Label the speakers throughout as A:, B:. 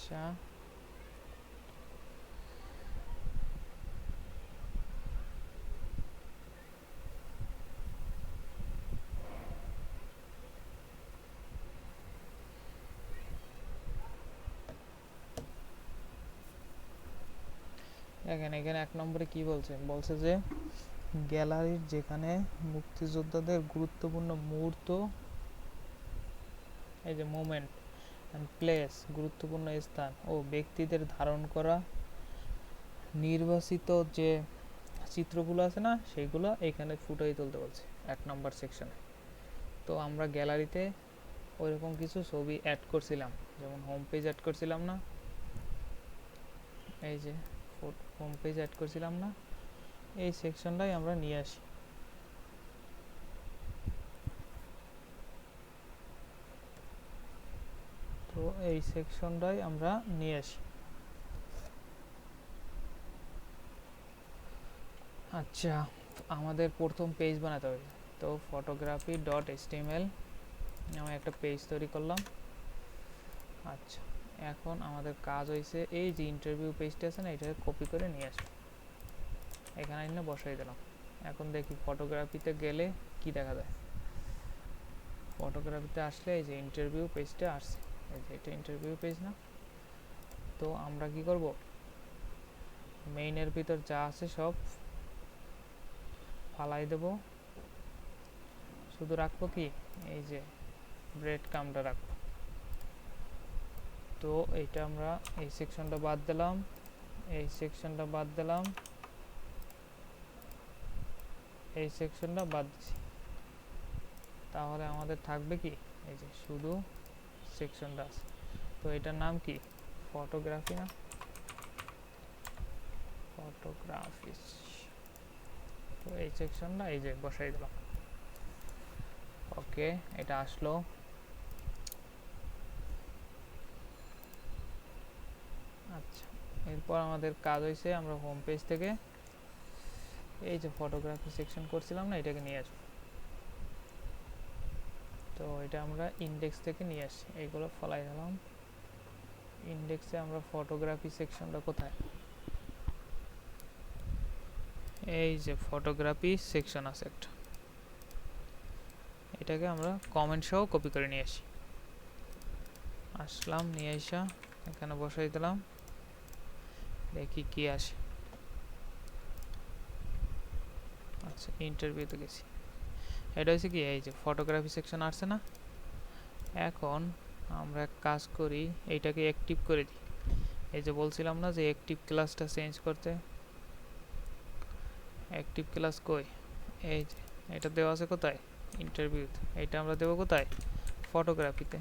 A: আচ্ছা এখানে এক নম্বরে কি বলছে যে গ্যালারির যেখানে মুক্তিযোদ্ধাদের গুরুত্বপূর্ণ মুহূর্ত, এই যে মোমেন্ট অ্যান্ড প্লেস, গুরুত্বপূর্ণ স্থান ও ব্যক্তিদের ধারণ করা নির্বাচিত যে চিত্রগুলো আছে না, সেইগুলো এখানে ফুটিয়ে তুলতে বলছে 1 নম্বর সেকশনে। তো আমরা গ্যালারিতে ওইরকম কিছু ছবি অ্যাড করছিলাম, যেমন হোম পেজ অ্যাড করছিলাম না, এই যে হোম পেজ অ্যাড করছিলাম না, এই সেকশনটাই আমরা নিয়ে আসি। তো এই সেকশনটাই আমরা নিয়ে আসি। আচ্ছা, আমাদের প্রথম পেজ বানাতে হবে। তো ফটোগ্রাফি ডট এইচটিএমএল আমি একটা পেজ তৈরি করলাম। আচ্ছা, এখন আমাদের কাজ হয়েছে এই যে ইন্টারভিউ পেজটা আছে না, এটাকে কপি করে নিয়ে আসি, এখানে এনে বসাই দিলাম। এখন দেখি ফটোগ্রাফিতে গেলে কি দেখা যায়। ফটোগ্রাফিতে আসলে এই যে ইন্টারভিউ পেজটা আসছে, এই যে এটা ইন্টারভিউ পেজ না। তো আমরা কি করব, মেইনের ভিতর যা আছে সব ফালাই দেব, শুধু রাখবো কি এই যে ব্রেড কামটা রাখবো। তো এইটা আমরা এই সেকশনটা বাদ দিলাম, এই সেকশনটা বাদ দিলাম, এই সেকশনটা বাদ দিছি। তাহলে আমাদের থাকবে কি এই যে শুধু সেকশনটা আছে। তো এটার নাম কি, ফটোগ্রাফি না, ফটোগ্রাফিস। তো এই সেকশনটা এই যে বসাই দিলাম। ওকে, এটা আসলো। আচ্ছা, এরপর আমাদের কাজ হয়েছে আমরা হোম পেজ থেকে এই যে ফটোগ্রাফি সেকশন করছিলাম না, এটাকে নিয়ে আসবো। তো এটা আমরা ইন্ডেক্স থেকে নিয়ে আসি, এইগুলো ফলাই দিলাম। ইন্ডেক্সে আমরা ফটোগ্রাফি সেকশনটা কোথায়, এই যে ফটোগ্রাফি সেকশন আছে একটা, এটাকে আমরা কমেন্ট সহ কপি করে নিয়ে আসি। আসলাম, নিয়ে আসা এখানে বসাই দিলাম, দেখি কি আসে। আচ্ছা, ইন্টারভিউতে গেছি, এটা হচ্ছে কি এই যে ফটোগ্রাফি সেকশন আসছে না। এখন আমরা এক কাজ করি, এইটাকে অ্যাক্টিভ করে দিই। এই যে বলছিলাম না যে অ্যাক্টিভ ক্লাসটা চেঞ্জ করতে, অ্যাক্টিভ ক্লাস কই, এই যে এটা দেওয়া আছে কোথায়, ইন্টারভিউতে। এটা আমরা দেবো কোথায়, ফটোগ্রাফিতে।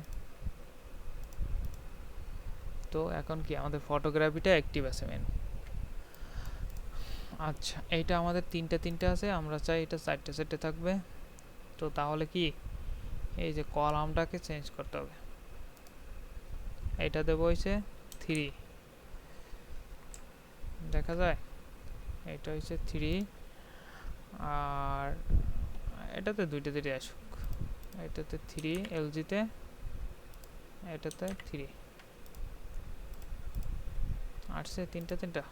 A: তো এখন কি আমাদের ফটোগ্রাফিটা অ্যাক্টিভ আছে মেন। আচ্ছা, এইটা আমাদের তিনটে আছে, আমরা চাই এটা 4টে থাকবে। তো তাহলে কি এই যে কলামটাকে চেঞ্জ করতে হবে, এটা দেবো হয়েছে 3, দেখা যায় এটা হচ্ছে 3, আর এটাতে দুইটা আসুক, এটাতে 3 এলজিতে, এটাতে 3 আসছে, তিনটা।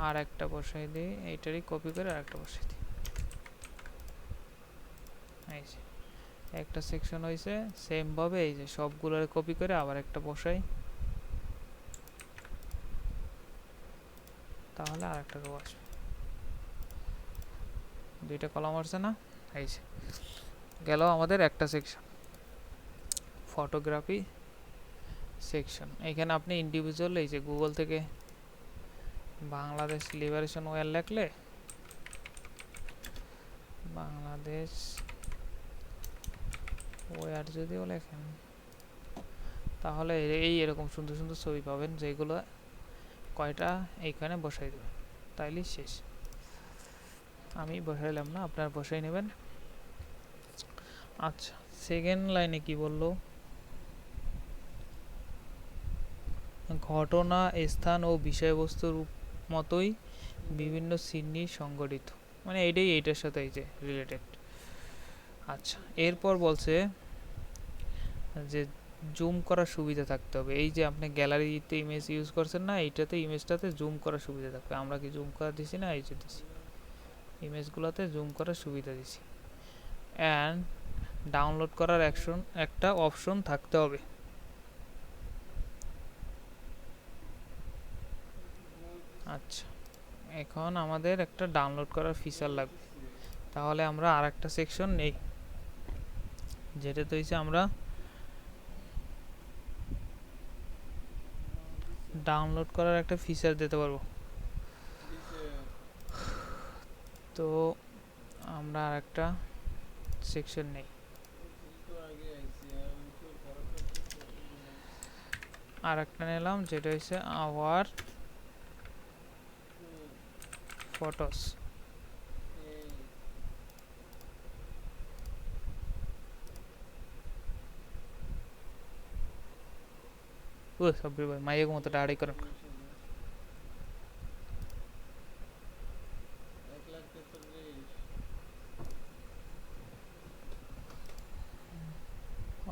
A: আর একটা বসাই দিই, এইটারই কপি করে আর একটা বসাই দিই। এই যে একটা সেকশন হয়েছে, সেম ভাবে এই যে সবগুলোর কপি করে আবার একটা বসাই, তাহলে আর একটা রো আসবে। দুইটা কলাম আসছে না, এই যে গেল আমাদের একটা সেকশন, ফটোগ্রাফি সেকশন। এখানে আপনি ইন্ডিভিজুয়াল এই যে গুগল থেকে বাংলাদেশ লিবারেশন ওয়ার লিখলে, বাংলাদেশ ওয়ার যদিও লেখেন, তাহলে এই এরকম সুন্দর সুন্দর ছবি পাবেন, যেগুলো কয়টা এইখানে বসাই দেবেন, তাইলে শেষ। আমি বসাইলাম না, আপনারা বসাই নেবেন। আচ্ছা, সেকেন্ড লাইনে কি বললো, ঘটনা, স্থান ও বিষয়বস্তুর মতোই বিভিন্ন সিন্নি সংগঠিত, মানে এইটাই এইটার সাথে এই যে রিলেটেড। আচ্ছা, এরপর বলছে যে জুম করার সুবিধা থাকতে হবে। এই যে আপনি গ্যালারিতে ইমেজ ইউজ করছেন না, এইটাতে ইমেজটাতে জুম করার সুবিধা থাকবে। আমরা কি জুম করা দিছি না? এই যে দিছি, ইমেজগুলোতে জুম করার সুবিধা দিছি। অ্যান্ড ডাউনলোড করার একটা অপশন থাকতে হবে। আচ্ছা, এখন আমাদের একটা ডাউনলোড করার ফিচার লাগবে। তাহলে আমরা আর একটা সেকশন নেই, যেটাতে হয়েছে আমরা ডাউনলোড করার একটা ফিচার দিতে পারবো। তো আমরা আর একটা সেকশন নেই, আর একটা নিলাম, যেটা হচ্ছে আওয়ার ফটোস। ও সাব্বির ভাই মাইয়ের মতো দাঁড়াই করেন।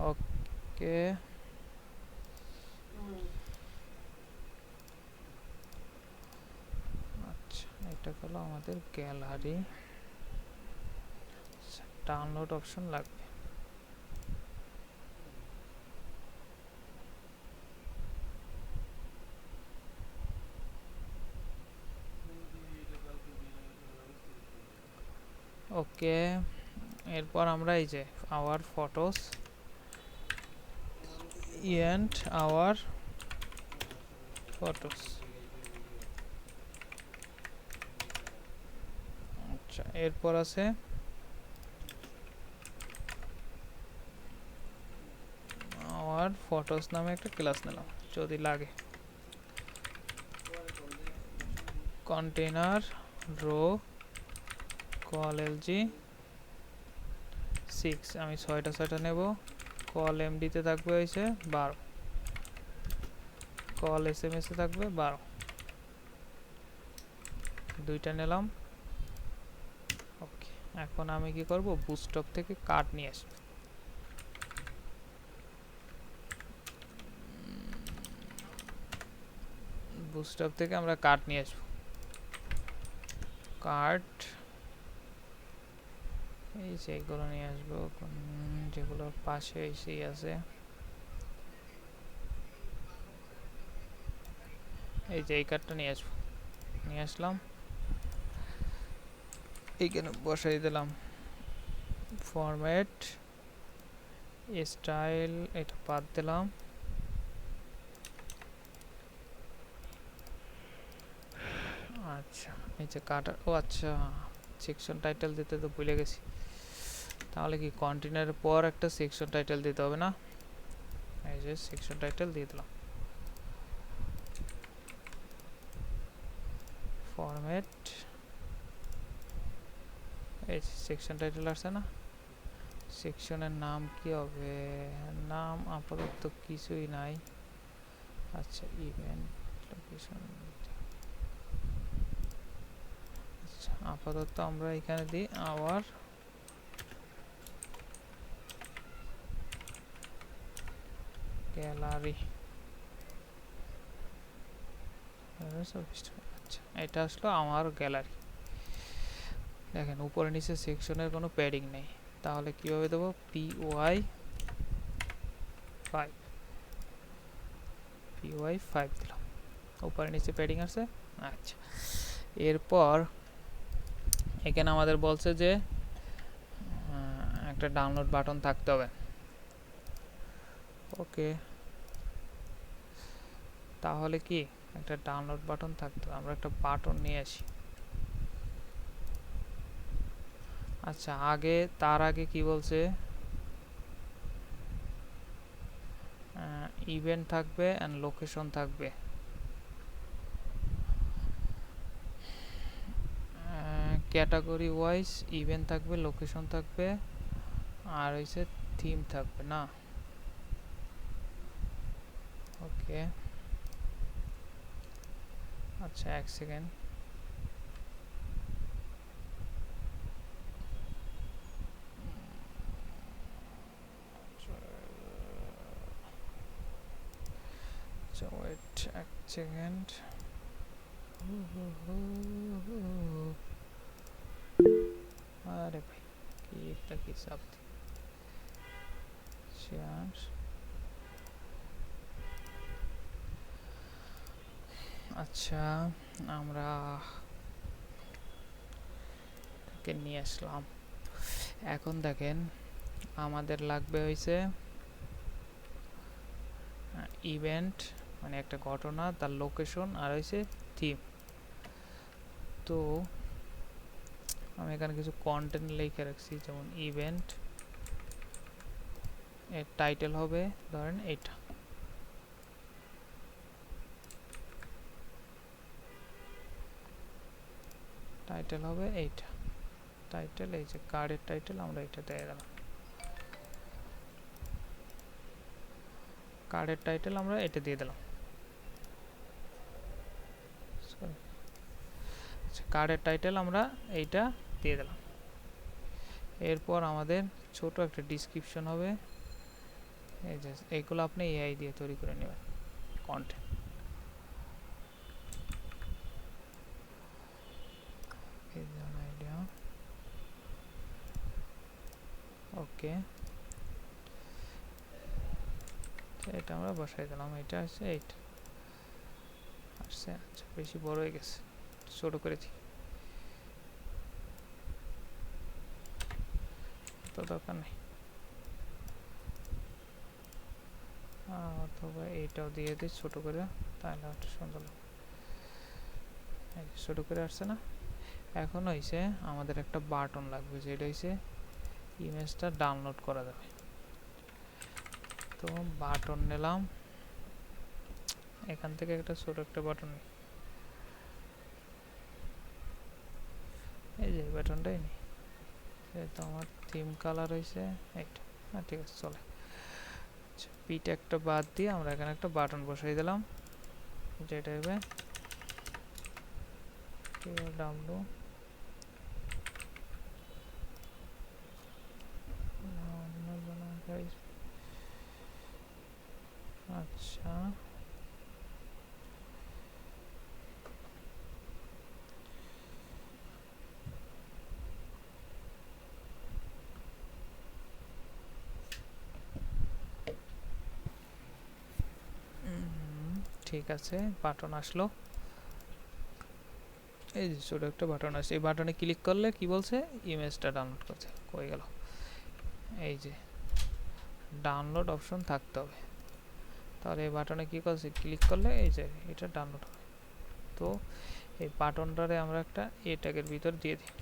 A: ওকে, আচ্ছা এটা হলো আমাদের গ্যালারি। ডাউনলোড অপশন লাগবে। ওকে, এরপর আমরা এই যে our photos and our photos, আচ্ছা এরপর আছে আওয়ার ফটোস নামে একটা ক্লাস নিলাম, যদি লাগে কন্টেইনার রো কল এলজি 6, আমি 6টা নেব। কল এমডিতে থাকবে হয়েছে 12, কল এসএমএস এ থাকবে 12, দুইটা নিলাম। ওকে, এখন আমি কি করব, বুটস্ট্র্যাপ থেকে কার্ড নিয়ে আসব। বুটস্ট্র্যাপ থেকে আমরা কার্ড নিয়ে আসব। কার্ড এই যে এগুলো নিয়ে আসবো, যেগুলোর পাশে এসেই আছে। এই যে এই কার্ডটা নিয়ে আসবো, নিয়ে আসলাম, এইখানে বসাই দিলাম। ফরম্যাট স্টাইল এটা বাদ দিলাম। আচ্ছা এই যে কাটার, ও আচ্ছা সেকশন টাইটেল দিতে তো ভুলে গেছি। তাহলে কি কন্টেইনারের পর একটা সেকশন টাইটেল দিতে হবে না? এই যে সেকশন টাইটেল দিয়ে দিলাম। ফরম্যাট, এই সেকশন টাইটেল আসছে না? সেকশনের নাম কি হবে? নাম আপাতত কিছুই নাই। আচ্ছা ইভেন্ট লোকেশন, আচ্ছা আপাতত আমরা এখানে দিই আওয়ার গ্যালারি। আচ্ছা এটা আসলো আমার গ্যালারি। দেখেন উপরে নিচে সেকশনের কোনো প্যাডিং নেই, তাহলে কিভাবে দেবো? py5 দিলাম, উপরে নিচে প্যাডিং আছে। আচ্ছা এরপর এখানে আমাদের বলছে যে একটা ডাউনলোড বাটন থাকতে হবে। ওকে, তাহলে কি একটা ডাউনলোড বাটন থাকতে হবে, আমরা একটা বাটন নিয়ে আসি। আচ্ছা তার আগে কি বলছে, ইভেন্ট থাকবে এন্ড লোকেশন থাকবে। ক্যাটাগরি ওয়াইজ ইভেন্ট থাকবে, লোকেশন থাকবে, আর হইছে থিম থাকবে না? ওকে আচ্ছা এক সেকেন্ড, আচ্ছা ওয়েট এক সেকেন্ড। আরে ভাই কি একটা কি চাপ শেয়ার। আচ্ছা আমরা নিয়ে আসলাম। এখন দেখেন আমাদের লাগবে হইছে ইভেন্ট মানে একটা ঘটনা, তার লোকেশন আর হইছে থিম। তো আমি এখানে কিছু কন্টেন্ট লিখে রাখছি, যেমন ইভেন্ট এর টাইটেল হবে ধরেন এইটা, টাইটেল হবে এইটা, টাইটেল এই যে কার্ডের টাইটেল আমরা এটা দিয়ে দিলাম, কার্ডের টাইটেল আমরা এটা দিয়ে দিলাম। কার্ডের টাইটেল আমরা এইটা দিয়ে দিলাম। এরপর আমাদের ছোট একটা ডিসক্রিপশন হবে, এই যে এইগুলো আপনি এআই দিয়ে তৈরি করে নেবেন কন্টেন্ট। আইডিয়া ওকে, এটা আমরা বসাই দিলাম, এটা হচ্ছে এইটা আসছে। আচ্ছা বেশি বড় হয়ে গেছে, ছোট করেছি, তো দরকার নেই। অথবা এইটাও দিয়ে দিই ছোট করে, তাহলে একটা সুন্দর লাগবে। ছোট করে আসছে না? এখন হইছে আমাদের একটা বাটন লাগবে, যেটা হইছে ইমেজটা ডাউনলোড করা যাবে। তো বাটন নিলাম, এখান থেকে একটা ছোট একটা বাটন নিই, এই যে বাটনটাই নিই। তো আমার থিম কালার হইছে এইটা, হ্যাঁ ঠিক আছে চলে। আচ্ছা পিটা একটা বাদ দিয়ে আমরা এখানে একটা বাটন বসাই দিলাম, যেটা হবে ডাব্লু আচ্ছা ঠিক আছে, বাটন আসলো, এই যে ছোট একটা বাটন আছে, এই বাটনে ক্লিক করলে কি বলছে ইমেজটা ডাউনলোড করছে, কই গেল, এই যে ডাউনলোড অপশন থাকতে হবে। তাহলে এই বাটনে কি করছে, ক্লিক করলে এই যে এটা ডাউনলোড হবে। তো এই বাটনটারে আমরা একটা এ ট্যাগের ভিতর দিয়ে দিই,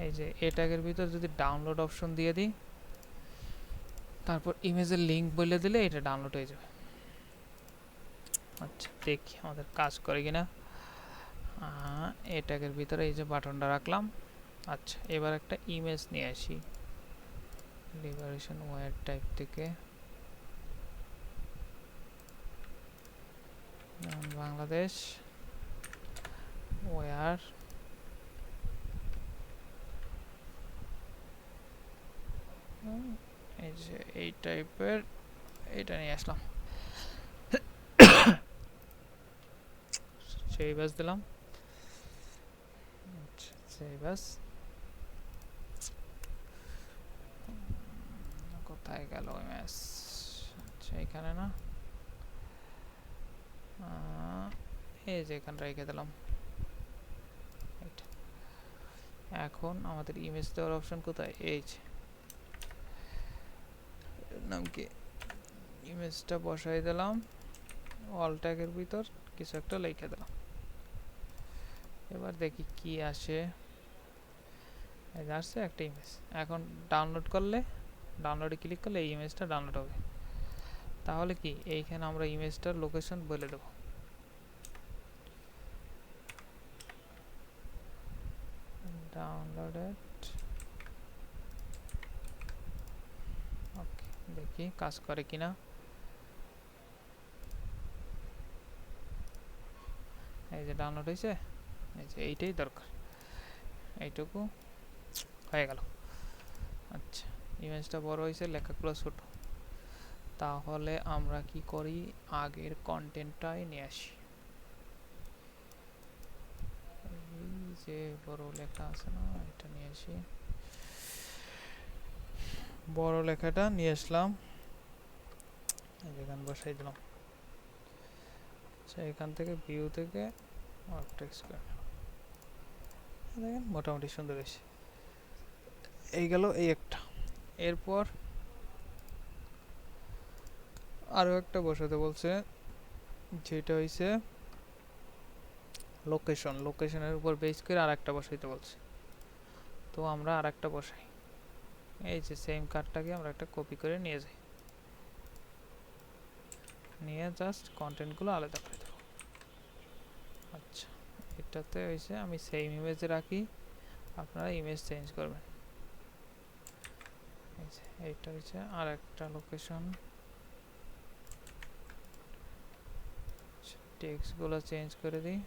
A: এই যে এ ট্যাগের ভিতর যদি ডাউনলোড অপশন দিয়ে দিই, তারপর ইমেজের লিঙ্ক বলে দিলে এটা ডাউনলোড হয়ে যাবে। আচ্ছা দেখি আমাদের কাজ করে কিনা। এ ট্যাগের ভিতরে এই যে বাটনটা রাখলাম। আচ্ছা এবার একটা ইমেজ নিয়ে আসি লিবারেশন ওয়্যার টাইপ থেকে, বাংলাদেশ ওয়্যার, এই যে এই টাইপের, এটা নিয়ে আসলাম, সেই বাস দিলাম। আচ্ছা সেই বাস কোথায় গেল ইমেজ, আচ্ছা এখানে না, এই যে এখানে রেখে দিলাম। এখন আমাদের ইমেজ দেওয়ার অপশন কোথায়, এই যে নাম কি, ইমেজটা বসাই দিলাম, অল ট্যাগের ভিতর কিছু একটা লিখে দিলাম। এবার দেখি কি আসে, এই যে আসছে একটা ইমেজ। এখন ডাউনলোড করলে, ডাউনলোডে ক্লিক করলে এই ইমেজটা ডাউনলোড হবে। তাহলে কি এইখানে আমরা ইমেজটার লোকেশন বলে দেব, ডাউনলোডেড। ওকে দেখি কাজ করে কিনা, এই যে ডাউনলোড হয়েছে, এই যে এইটাই দরকার, এইটুকু হয়ে গেল। আচ্ছা, ইমেজটা বড় হয়েছে, লেখাগুলো ছোট। তাহলে আমরা কি করি, আগের কন্টেন্টটাই নিয়ে আসি। এই যে বড় লেখা আছে না, এটা নিয়ে আসি। বড় লেখাটা নিয়ে আসলাম, এখানে বসাই দিলাম। আচ্ছা, এখান থেকে ভিউ থেকে টেক্সট করে দেখেন মোটামুটি সুন্দর হয়েছে। এই গেল এই একটা। এরপর আরো একটা বসাতে বলছে, যেটা হইছে লোকেশন। লোকেশনের উপর বেস করে আর একটা বসাইতে বলছে। তো আমরা আর একটা বসাই। এই যে সেম কার্ডটাকে আমরা একটা কপি করে নিয়ে যাই, নিয়ে জাস্ট কন্টেন্টগুলো আলাদা করে দেবো। আচ্ছা, এটাতে হয়েছে আমি সেম ইমেজে রাখি, আপনারা ইমেজ চেঞ্জ করবেন। এই যে এইটা হচ্ছে আর একটা লোকেশন। টেক্সটগুলো চেঞ্জ করে দিই।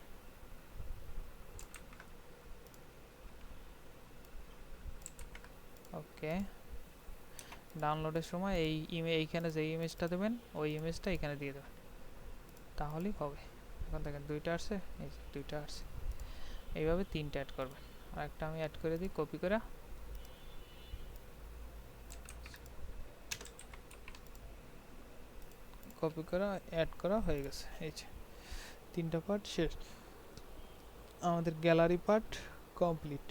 A: ওকে, ডাউনলোডের সময় এইখানে যে ইমেজটা দেবেন ওই ইমেজটা এখানে দিয়ে দেবেন, তাহলেই হবে। এখন দেখেন দুইটা আসছে, এই যে দুইটা আসছে। এইভাবে তিনটা অ্যাড করবেন। আর একটা আমি অ্যাড করে দিই কপি করে। কপি করা অ্যাড করা হয়ে গেছে। এই যে তিনটা পার্ট শেষ, আমাদের গ্যালারি পার্ট কমপ্লিট।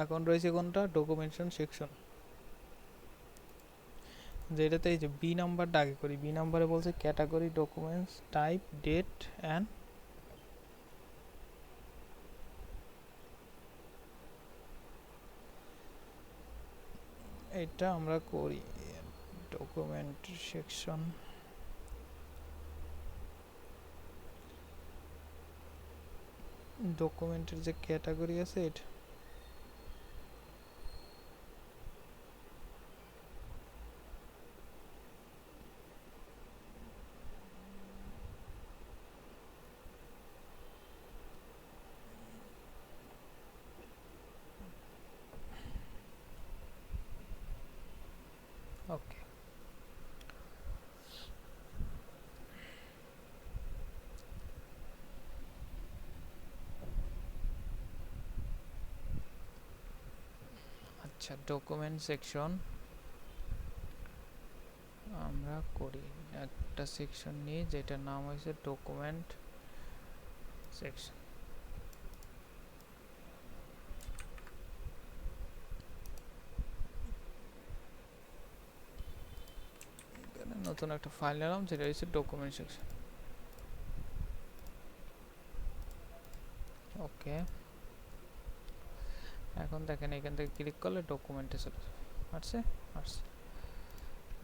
A: এখন রয়েছে কোনটা, ডকুমেন্টেশন সেকশন, যেটাতে এই যে বি নাম্বারটা আগে করি। বি নাম্বারে বলছে category, documents, type, date and এটা আমরা করি ডকুমেন্ট সেকশন। ডকুমেন্টের যে ক্যাটাগরি আছে এটা ওকে। আচ্ছা, ডকুমেন্ট সেকশন আমরা করি একটা সেকশন নিয়ে, যেটার নাম হয়েছে ডকুমেন্ট সেকশন। নতুন একটা ফাইল নিলাম, যেটা হচ্ছে ডকুমেন্ট সেকশন। ওকে, এখন দেখেন এখান থেকে ক্লিক করলে ডকুমেন্টে চলে যাবে। আসছে আসছে।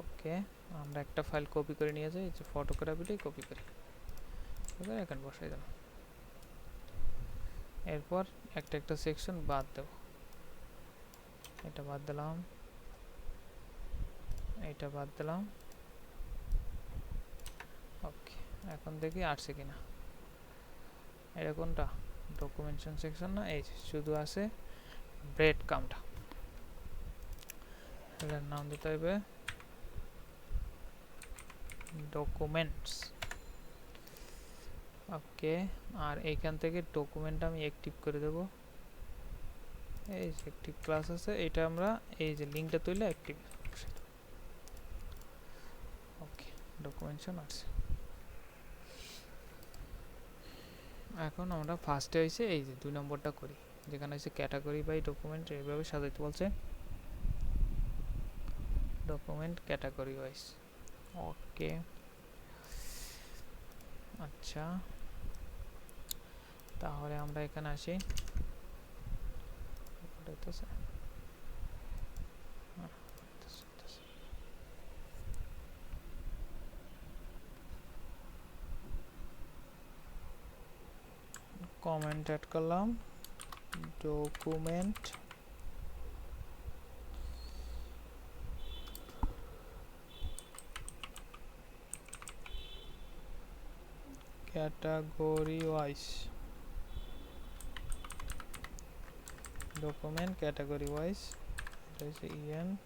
A: ওকে, আমরা একটা ফাইল কপি করে নিয়ে যাই, যে ফটোগ্রাফিটাই কপি করি, এবার এখানে বসাই দিলাম। এরপর একটা একটা সেকশন বাদ দেব। এটা বাদ দিলাম, এটা বাদ দিলাম। ওকে, এখন দেখি আসছে কিনা। এটা কোনটা, ডকুমেন্টেশন সেকশন না, এই শুধু আছে ব্রেড কামটা। এটার নাম দিতে হবে ডকুমেন্টস। ওকে, আর এইখান থেকে ডকুমেন্ট আমি অ্যাক্টিভ করে দেব। এই যে অ্যাক্টিভ ক্লাস আছে, এটা আমরা এই যে লিঙ্কটা তুলে অ্যাক্টিভ। ওকে, ডকুমেন্টেশন আছে। এখন আমরা ফার্স্টে হয়েছে এই যে 2 নম্বরটা করি, যেখানে হচ্ছে ক্যাটাগরি বাই ডকুমেন্ট, এইভাবে সাজাইতে বলছে ডকুমেন্ট ক্যাটাগরি ওয়াইজ। ওকে, আচ্ছা, তাহলে আমরা এখানে আসি। কমেন্ট অ্যাড করলাম, document category wise. Document category wise, এটা হচ্ছে ইভেন্ট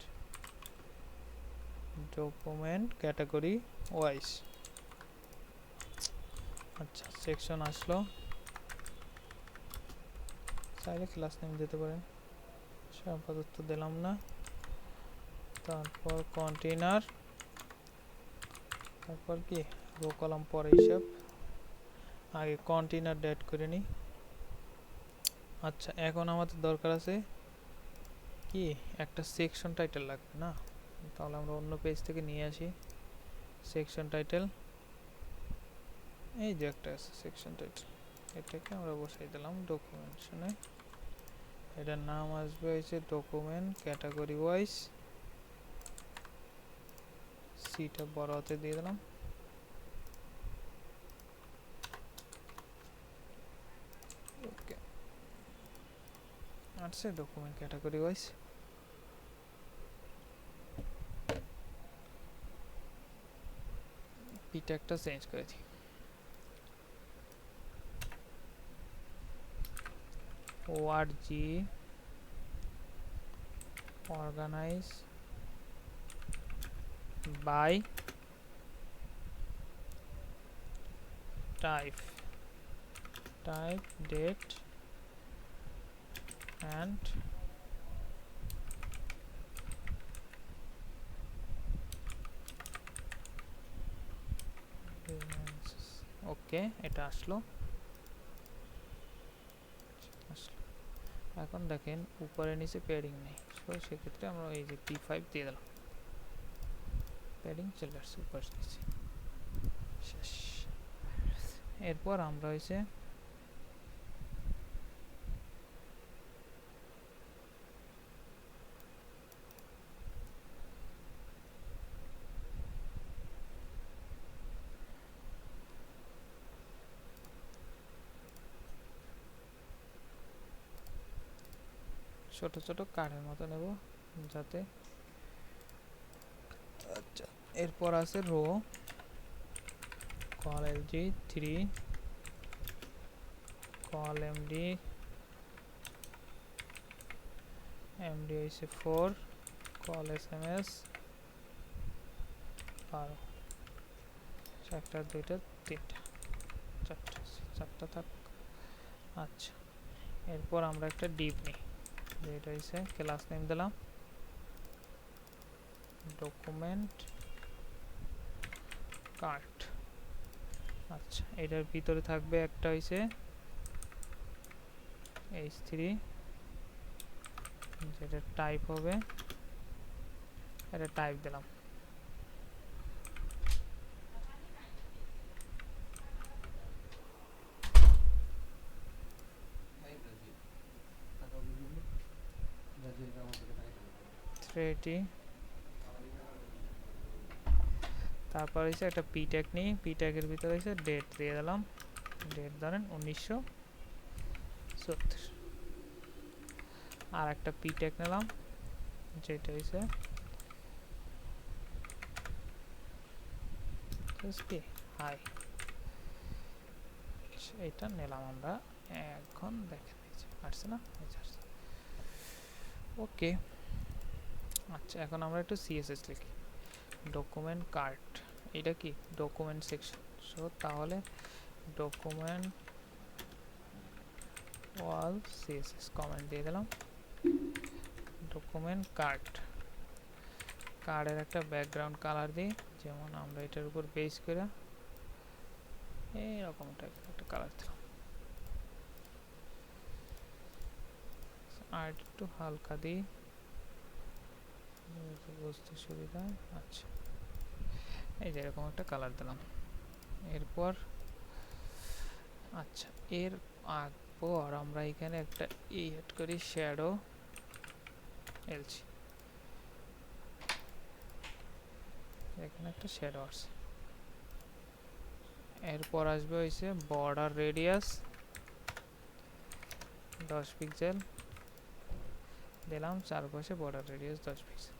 A: ডকুমেন্ট ক্যাটাগরি ওয়াইজ। আচ্ছা সেকশন আসলো, চাইলে ক্লাস নেম দিতে পারেন, আপাতত দিলাম না। তারপর কন্টেইনার, তারপর কি রো কলাম পরে হিসাব, আগে কন্টেইনার ডেট করে নিই। আচ্ছা এখন আমাদের দরকার আছে কি একটা সেকশন টাইটেল লাগবে না, তাহলে আমরা অন্য পেজ থেকে নিয়ে আসি সেকশন টাইটেল। এই যে একটা আছে সেকশন টাইটেল, এটাকে আমরা বসাই দিলাম ডকুমেন্টেশনে। এটার নাম আসবে হচ্ছে ডকুমেন্ট ক্যাটাগরি ওয়াইজ, সিটা বড় হাতে দিয়ে দিলাম। ওকে আসছে ডকুমেন্ট ক্যাটাগরি ওয়াইজ। পিটা একটা চেঞ্জ করে দিই, org organize by type date and ওকে এটা আসলো। এখন দেখেন উপরে নিচে প্যাডিং নেই, তো সেক্ষেত্রে আমরা এই যে P5 দিয়ে দিলাম, প্যাডিং চলে আসছে উপর নিচে, শেষ। এরপর আমরা হয়েছে ছোট ছোট কার্ডের মতো নেব যাতে। আচ্ছা এরপর আছে rho call lg 3 call md হয়েছে 4 call sms 12, একটা দুইটা তিনটা চারটা থাক। আচ্ছা এরপর আমরা একটা ডিপ নিই, যেটা হচ্ছে ক্লাস নেম দিলাম ডকুমেন্ট কার্ট। আচ্ছা এটার ভিতরে থাকবে একটা হইছে h3, যেটা টাইপ হবে, এটা টাইপ দিলাম। থ্রেডি, তারপর হচ্ছে একটা পি ট্যাগ নিই, পি ট্যাগের ভিতরে হচ্ছে ডেট দিয়ে দিলাম, ডেট ধরেন 1970। আর একটা পি ট্যাগ নিলাম যেটা হচ্ছে হাই, এটা নিলাম আমরা। এখন দেখেন আসছে না, ওকে। আচ্ছা এখন আমরা একটু সিএসএস লিখি, ডকুমেন্ট কার্ট, এটা কি ডকুমেন্ট সেকশন, সো তাহলে ডকুমেন্ট ওয়াল সিএসএস কমেন্ট দিয়ে দিলাম। ডকুমেন্ট কার্ট, কার্ডের একটা ব্যাকগ্রাউন্ড কালার দিই, যেমন আমরা এটার উপর বেস করে এইরকম টাইপের একটা কালার দিলাম, আর একটু হালকা দিই বুঝতে সুবিধা। আচ্ছা এই যে এরকম একটা কালার দিলাম। এরপর আচ্ছা এর পর আমরা এখানে একটা এড করি শ্যাডো এলসি, এখানে একটা শ্যাডো আছে। এরপর আসবে হইছে বর্ডার রেডিয়াস 10 পিক্সেল দিলাম, চারপাশে বর্ডার রেডিয়াস 10 পিক্সেল,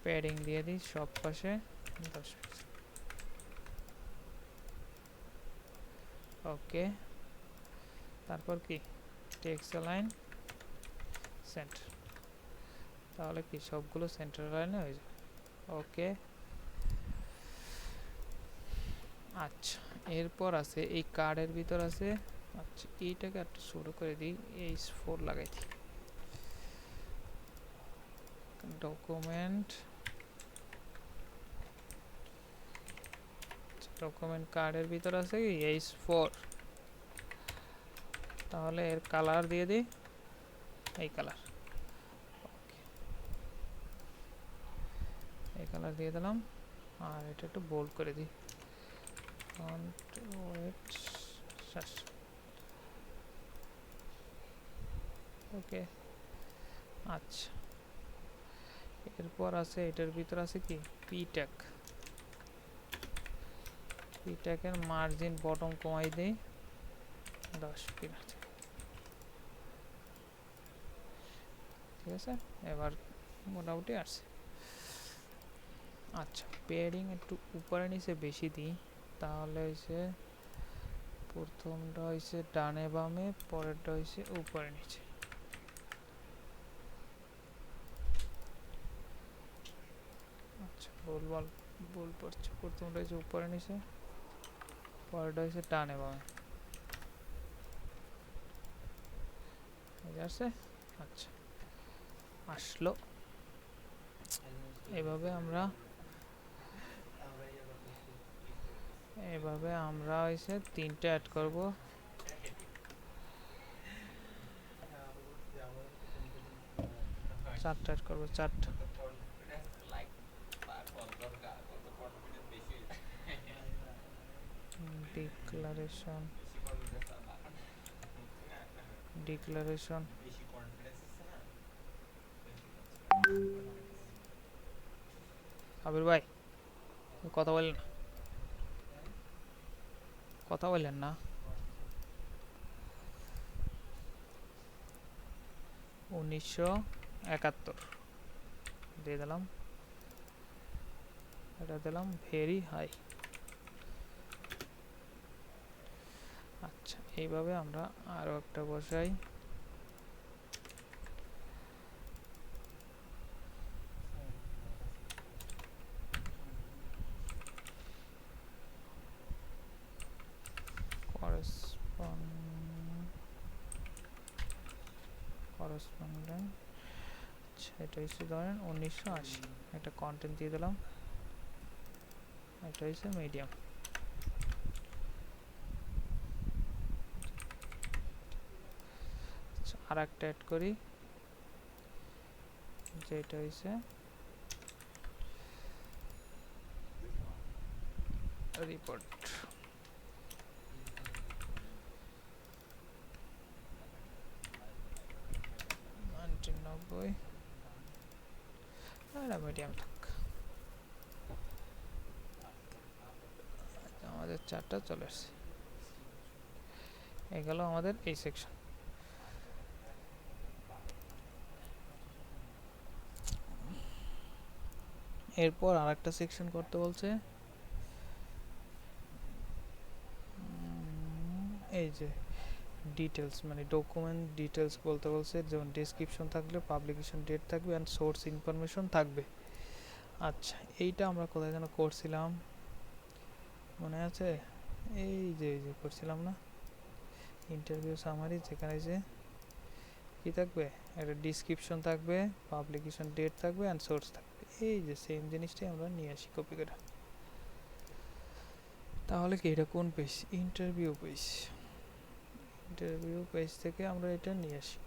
A: প্যাডিং দিয়ে দিই সব পাশে 10 পিক্সেল। ওকে তারপর কি টেক্সট অ্যালাইন সেন্টার, তাহলে কি সবগুলো সেন্টার লাইনে হয়ে যাবে। ওকে, আচ্ছা এরপর আছে এই কার্ডের ভিতর আছে, আচ্ছা এইটাকে একটু শুরু করে দিই, H4 লাগাই দিই। ডকুমেন্ট কার্ডের ভিতর আছে কি H4, তাহলে এর কালার দিয়ে দিই এই কালার, এই কালার দিয়ে দিলাম। আর এটা একটু বোল্ড করে দিই, ওকে। আচ্ছা এরপর আছে এটার ভিতর আছে কি পিট্যাগ, পিট্যাগের মার্জিন বটম কমাই দেই 10 পিট, ঠিক আছে, এবার মোটামুটি আসছে। আচ্ছা পেয়ারিং একটু উপরে নিচে বেশি দিই, তাহলে হইছে প্রথমটা হইছে ডানে বামে, পরেরটা হইছে উপরে নিচে। আচ্ছা ভুল পড়ছে, প্রথমটা হইছে উপরে নিচে, পরেরটা হইছে ডানে বামে, আসছে। আচ্ছা আসলো, এভাবে আমরা হইছে তিনটা অ্যাড করব, চারটা অ্যাড করব, চারটা। ডিক্লারেশন আবির ভাই কথা বললেন না, কথা বললেন না। 1971 দিয়ে দিলাম, এটা দিলাম ভেরি হাই। আচ্ছা এইভাবে আমরা আরো একটা বসাই, করসপন্ডেন্ট। আচ্ছা এটা হচ্ছে ধরেন 1980, একটা কন্টেন্ট দিয়ে দিলাম, এটা হচ্ছে মিডিয়াম। আচ্ছা আর একটা অ্যাড করি, যেটা হচ্ছে রিপোর্ট, 1990, এটা মিডিয়াম থাক। আমাদের চারটা চলে আসছে, এই গেল আমাদের এই সেকশন। এরপর আর একটা সেকশন করতে বলছে, এই যে ডিটেলস মানে ডকুমেন্ট ডিটেলস বলতে বলছে, যেমন ডেসক্রিপশন থাকলে পাবলিকেশন ডেট থাকবে অ্যান্ড সোর্স ইনফরমেশন থাকবে। আচ্ছা এইটা আমরা কোথায় যেন করছিলাম মনে আছে, এই যে করছিলাম না ইন্টারভিউ সামারি, যেখানে যে কি থাকবে একটা ডিসক্রিপশন থাকবে, পাবলিকেশন ডেট থাকবে অ্যান্ড সোর্স থাকবে, এই যে সেম জিনিসটাই আমরা নিয়ে আসি কপি করে। তাহলে কি এটা কোন page, interview page, interview page থেকে আমরা এটা নিয়ে আসি,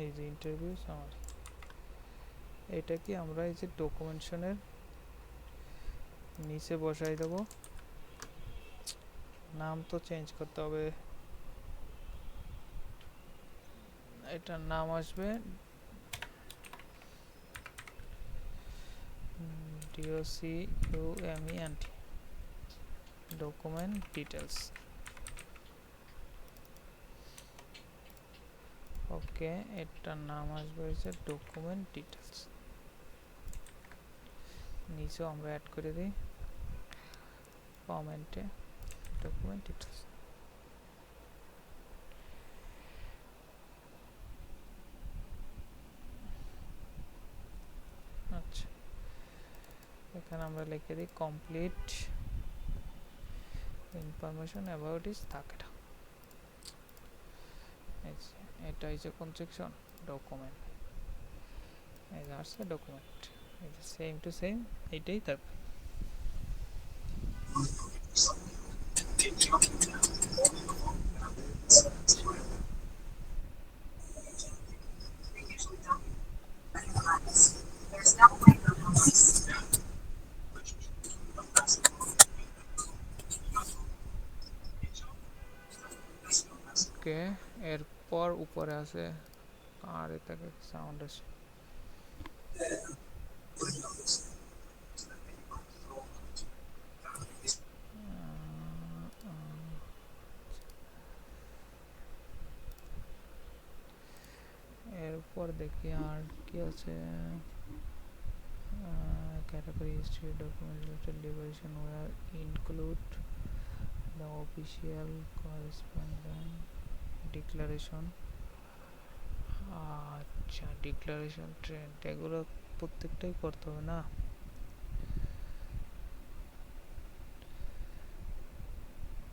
A: এই যে ইন্টারভিউ সামারি, এটা কি আমরা এই যে ডকুমেন্টেশনের নিচে বসাই দেব, নাম তো চেঞ্জ করতে হবে, এটার নাম আসবে DOCUMENT, ডকুমেন্ট ডিটেলস। ওকে এটার নাম আসবে হচ্ছে ডকুমেন্ট ডিটেলস, নিচেও আমরা অ্যাড করে দিই কমেন্টে ডকুমেন্ট ডিটেলস। এখানে আমরা লিখে দিই কমপ্লিট ইনফরমেশন অ্যাবাউট ইস থাকটা। এটা হচ্ছে কোন সেকশন? ডকুমেন্ট। এই যে আসছে ডকুমেন্ট, এই যে সেম টু সেম এইটাই থাকবে। ওকে, এরপর উপরে আছে আর এটাকে সাউন্ড আছে। এরপর দেখি আর কি আছে। category history document related liberation where include the official correspondence declaration। আচ্ছা, ডিক্লারেশন ট্রেন্ড এগুলো প্রত্যেকটাই করতে হবে না?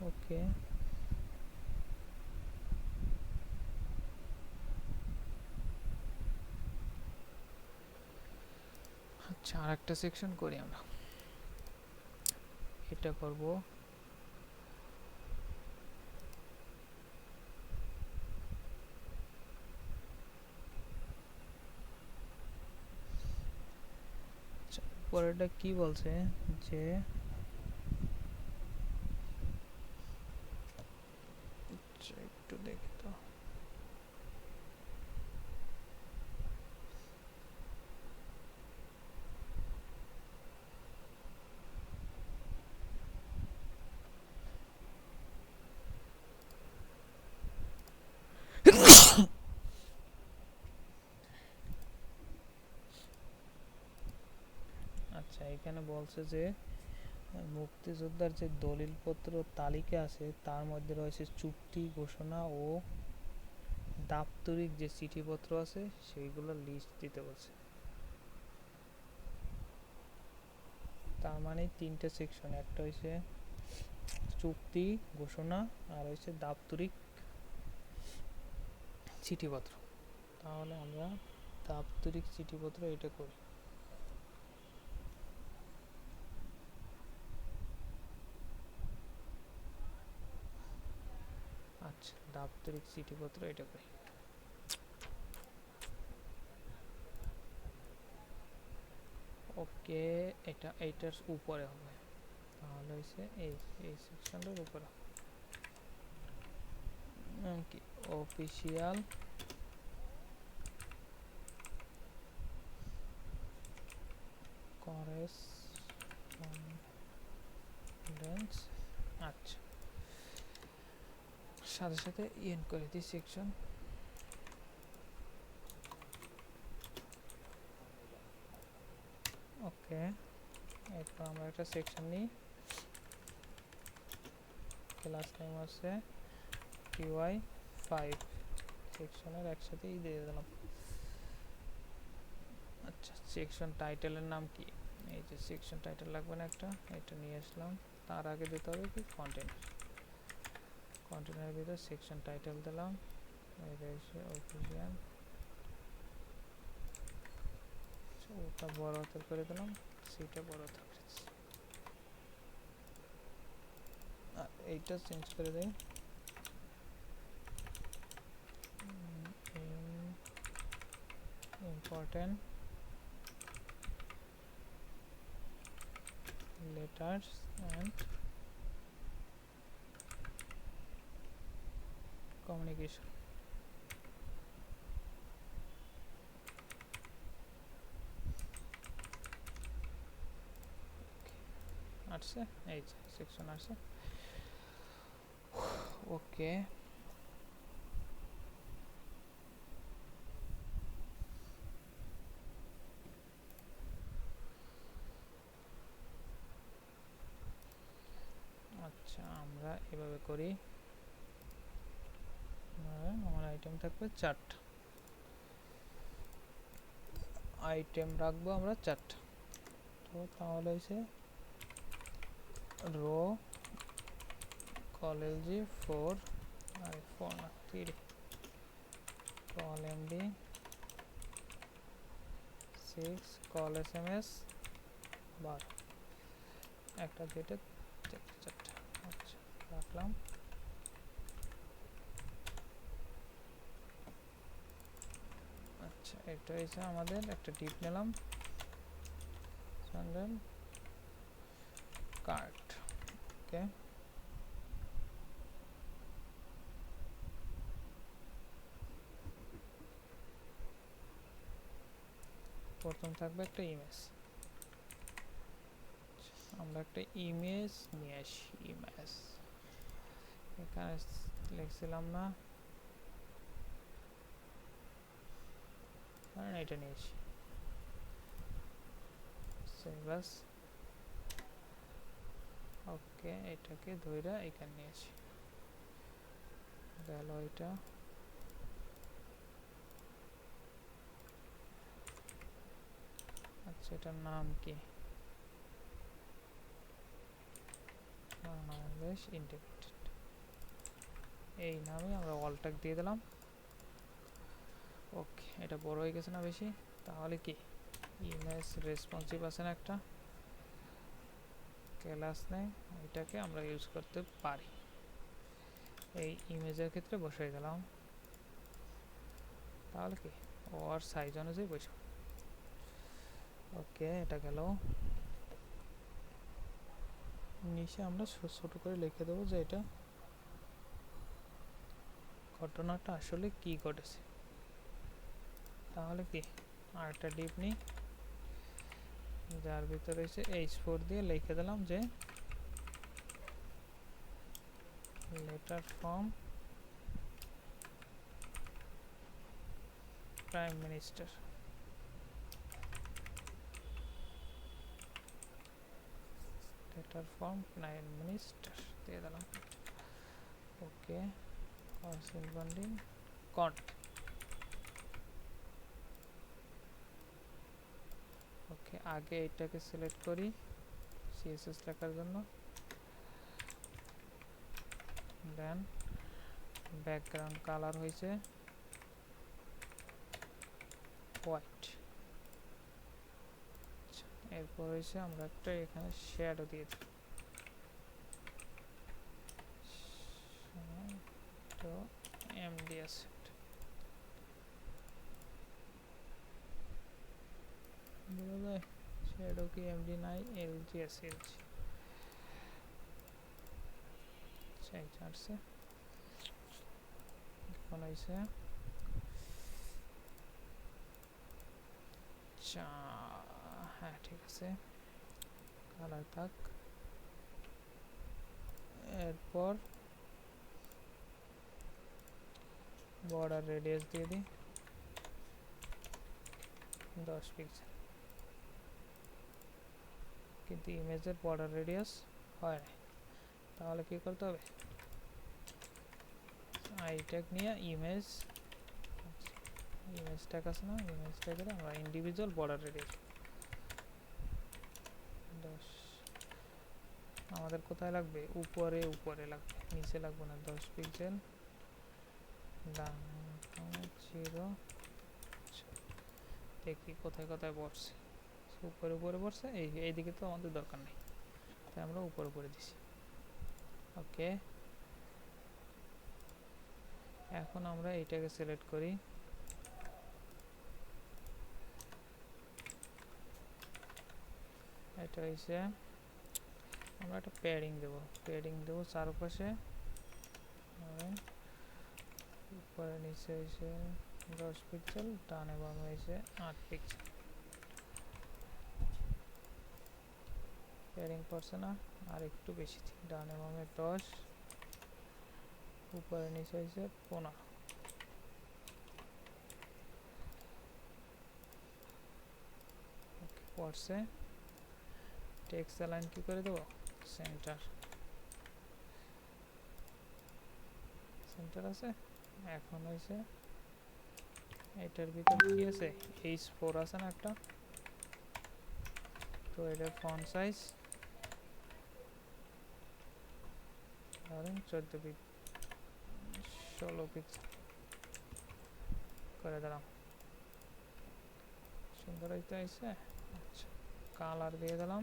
A: ওকে, আচ্ছা আর একটা সেকশন করি আমরা, এটা করব। পরেরটা কি বলছে যে একটু দেখি তো। আচ্ছা, এখানে বলছে যে মুক্তিযোদ্ধার যে দলিলপত্র তালিকা আছে তার মধ্যে রয়েছে চুক্তি, ঘোষণা ও দাপ্তরিক যে চিঠিপত্র আছে সেইগুলো লিস্ট দিতে বলছে। তার মানে তিনটে সেকশন, একটা হচ্ছে চুক্তি, ঘোষণা আর হচ্ছে দাপ্তরিক চিঠিপত্র। তাহলে আমরা দাপ্তরিক চিঠিপত্র এটা করি। আচ্ছা, দাপ্তরিক চিঠিপত্র এটা করি। ওকে, এটা এইটার উপরে হবে, তাহলে হচ্ছে এই সেকশনটার উপরে কি অফিসিয়াল করেসপন্ডেন্স। আচ্ছা, সাথে সাথে ইন করে দিই সেকশন। ওকে, এরপর আমরা একটা সেকশন নিই, ক্লাস নেম আছে py5 সেকশনের একসাথেই দিয়ে দিলাম। আচ্ছা, সেকশন টাইটেলের নাম কি? এই যে সেকশন টাইটেল লাগবে না একটা, এটা নিয়ে আসলাম। তার আগে দিতে হবে কি কন্টেনারের ভিতরে সেকশন টাইটেল দিলাম, এটা হচ্ছে অফিসিয়াল, ওটা বড় হাতের করে দিলাম, সেটা বড় হাতের করেছি। এইটা চেঞ্জ করে দেই, important letters and communication। আসছে, এই যে সেকশন আসছে। ওকে, আচ্ছা আমরা এভাবে করি। আমার আইটেম থাকবে 4টা, আইটেম রাখবো আমরা 4টা। তো তাহলে হয়েছে রো কলেজি 4 আর 4 না 3 কল এমডি 6 কল এসএমএস 12 একটা দুইটা চারটা চারটা আচ্ছা রাখলাম আচ্ছা এটা হয়েছে আমাদের একটা টিপ নিলাম স্ট্যান্ডার্ড কার্ট ওকে প্রথম থাকবে একটা ইমেজ আমরা একটা ইমেজ নিয়ে আসি ইমেজ এখানে লিখছিলাম না কারণ এটা নিয়ে আসি সেভাস ওকে এটাকে ধইরা এখানে নিয়ে আসি গেল এটা আচ্ছা এটার নাম কি বাংলাদেশ ইন্টিগ্রেটেড এই নামে আমরা অল ট্যাগ দিয়ে দিলাম ওকে এটা বড় হয়ে গেছে না বেশি তাহলে কি ইমেজ রেসপন্সিভ আছে না একটা ক্লাস নেই এটাকে আমরা ইউজ করতে পারি এই ইমেজের ক্ষেত্রে বসাই দিলাম তাহলে কি ওর সাইজ অনুযায়ী বসে ওকে এটা গেল নিচে আমরা ছোট করে লিখে দেবো যে এটা ঘটনাটা আসলে কি ঘটেছে তাহলে কি আরেকটা ডিপ নিই যার ভিতরে এসে h4 দিয়ে লিখে দিলাম যে letter from prime minister letter from prime minister দিয়ে দিলাম ওকে করেসপন্ডিং কন্ট ওকে আগে এটাকে সিলেক্ট করি সিএসএস লেখার জন্য দেন ব্যাকগ্রাউন্ড কালার হয়েছে হোয়াইট এরপর হয়েছে আমরা একটা এখানে শ্যাডো দিয়ে দিই তো এমডি অ্যাসেট বোঝা যায় শ্যাডো কি এমডি নাই এলজি আছে এলজি চাই চারছে এখন হয়েছে হ্যাঁ ঠিক আছে কালার থাক এরপর বর্ডার রেডিয়াস দিয়ে দিই 10 পিক্সেল কিন্তু ইমেজের বর্ডার রেডিয়াস হয় না তাহলে কি করতে হবে আই ট্যাগ নিয়ে ইমেজ ট্যাগ আছে না ইমেজ ট্যাগের আমরা ইন্ডিভিজুয়াল বর্ডার রেডিয়াস 10 আমাদের কোথায় লাগবে উপরে উপরে লাগবে নিচে লাগবে না 10 পিক্সেল ডান 0 দেখি কোথায় কোথায় পড়ছে উপরে উপরে পড়ছে এইদিকে তো আমাদের দরকার নেই তাই আমরা উপরে উপরে দিছি ওকে এখন আমরা এইটাকে সিলেক্ট করি এটা হইছে আমরা একটা প্যাডিং দেব চারপাশে উপরে নিচে হইছে 10 পিক্সেল ডানে বামে হইছে 8 পিক্সেল প্যাডিং করছে না আর একটু বেশি ডানে বামে 10 উপরে নিচে হইছে 15 ওকে পড়ছে টেক্সট অ্যালাইন কি করে দেব সেন্টার আছে এখন হইছে এটার ভিতর কি আছে h4 আছে না একটা তো তো এটা ফন্ট সাইজ ধরেন 14 পিক্সেল 16 পিক্সেল করে দিলাম। সুন্দর হইতে হয়েছে। আচ্ছা, কালার দিয়ে দিলাম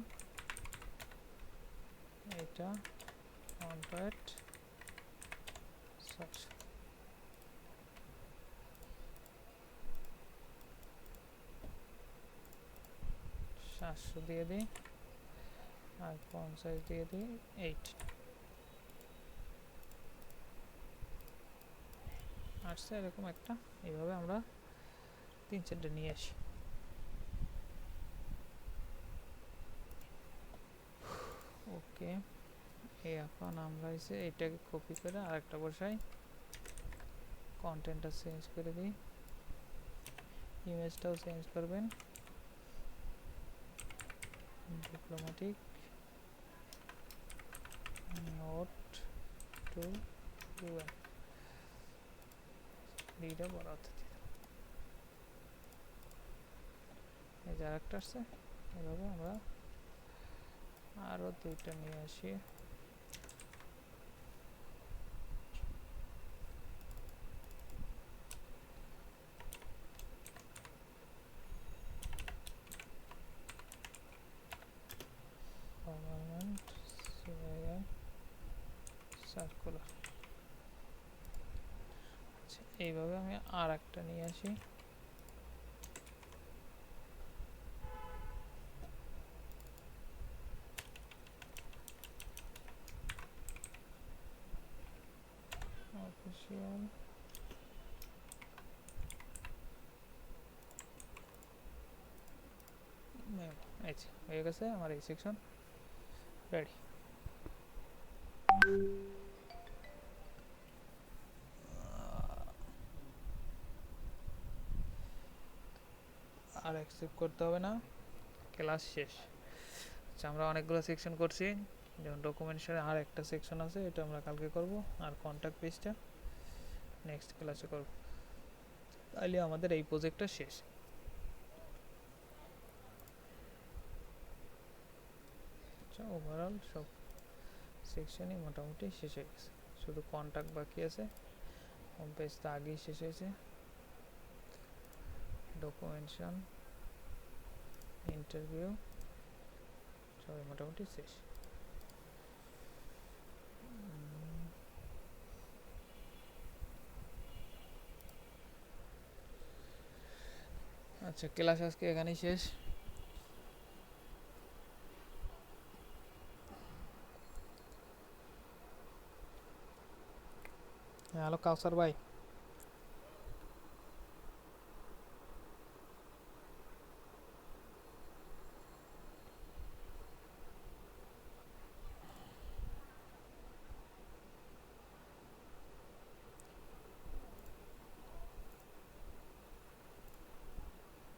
A: এটা কন্ট্রাক্ট 700 দিয়ে দিই আর ফন্ট সাইজ দিয়ে দিই 8। আসছে এরকম একটা। এইভাবে আমরা 3-4টা নিয়ে আসি। ওকে, এখন আমরা এসে এটাকে কপি করে আরেকটা বসাই, কন্টেন্টটা চেঞ্জ করে দিই, ইমেজটাও চেঞ্জ করবেন ডিপ্লোম্যাটিক নোট টু ইউএন ডিটা বড় হতে দিই। এই যে আরেকটা আসছে। এভাবে আমরা আরো 2টা নিয়ে আসি। Government cin circular. আচ্ছা, এইভাবে আমি আর একটা নিয়ে আসি। অফিসিয়াল এই যে হয়ে গেছে আমার এই সেকশন রেডি। আর অ্যাকসেপ্ট করতে হবে না, ক্লাস শেষ। আচ্ছা, আমরা অনেকগুলো সেকশন করছি, যেমন ডকুমেন্টেশনের আর একটা সেকশন আছে, এটা আমরা কালকে করব, আর কন্ট্যাক্ট পেজটা নেক্সট ক্লাসে করব। তাহলে আমাদের এই প্রজেক্টটা শেষ। আচ্ছা, ওভারঅল সব সেকশনই মোটামুটি শেষ হয়ে গেছে, শুধু কন্ট্যাক্ট বাকি আছে। হোম পেজ তো আগেই শেষ হয়েছে। ডকুমেন্টেশন, ইন্টারভিউ সবাই মোটামুটি শেষ। আচ্ছা, ক্লাস আজকে এখানেই শেষ। হ্যালো কাউসার ভাই।